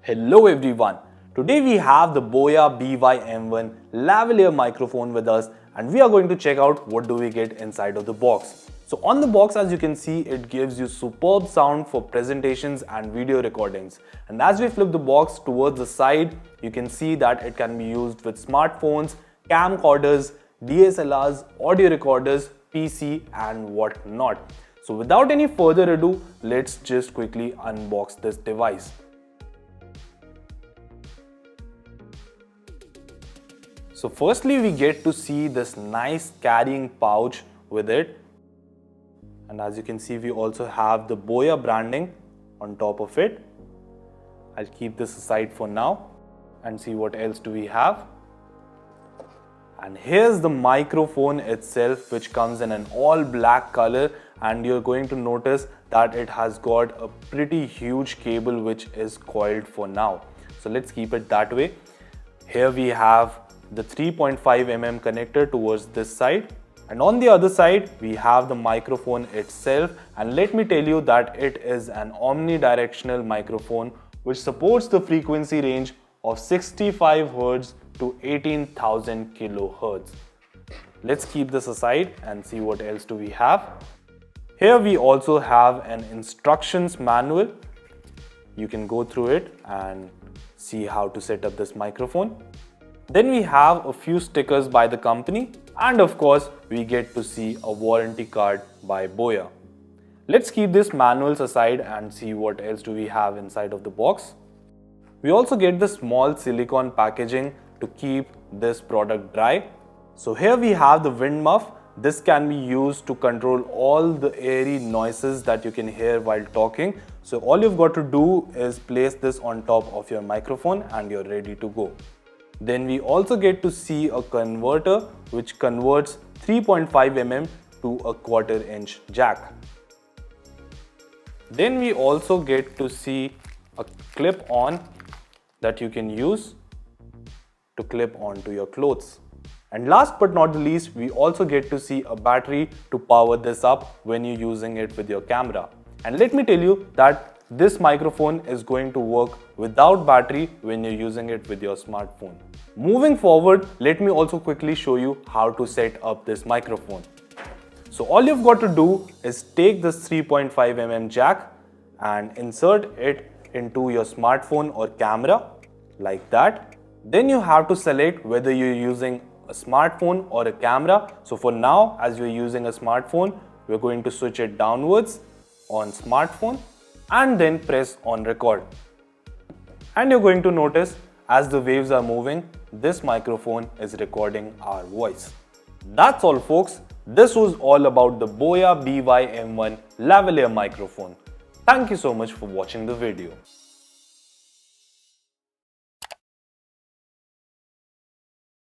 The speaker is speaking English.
Hello everyone, today we have the Boya BYM1 Lavalier microphone with us and we are going to check out what do we get inside of the box. So on the box, as you can see, it gives you superb sound for presentations and video recordings. And as we flip the box towards the side, you can see that it can be used with smartphones, camcorders, DSLRs, audio recorders, PC and whatnot. So without any further ado, let's just quickly unbox this device. So firstly, we get to see this nice carrying pouch with it. And as you can see, we also have the Boya branding on top of it. I'll keep this aside for now and see what else do we have. And here's the microphone itself, which comes in an all black color, and you're going to notice that it has got a pretty huge cable which is coiled for now. So let's keep it that way. Here we have the 3.5 mm connector towards this side, and on the other side we have the microphone itself. And let me tell you that it is an omnidirectional microphone which supports the frequency range of 65 Hz to 18,000 kHz. Let's keep this aside and see what else do we have. Here we also have an instructions manual. You can go through it and see how to set up this microphone. Then we have a few stickers by the company, and of course we get to see a warranty card by Boya. Let's keep these manuals aside and see what else do we have inside of the box. We also get the small silicone packaging to keep this product dry. So here we have the wind muff. This can be used to control all the airy noises that you can hear while talking. So all you've got to do is place this on top of your microphone and you're ready to go. Then we also get to see a converter which converts 3.5 mm to a 1/4 inch jack. Then we also get to see a clip-on that you can use to clip onto your clothes. And last but not the least, we also get to see a battery to power this up when you're using it with your camera. And let me tell you that this microphone is going to work without battery when you're using it with your smartphone. Moving forward, let me also quickly show you how to set up this microphone. So all you've got to do is take this 3.5 mm jack and insert it into your smartphone or camera like that. Then you have to select whether you're using a smartphone or a camera. So for now, as you're using a smartphone, we're going to switch it downwards on smartphone and then press on record. And you're going to notice as the waves are moving, this microphone is recording our voice. That's all folks. This was all about the Boya BYM1 Lavalier microphone. Thank you so much for watching the video.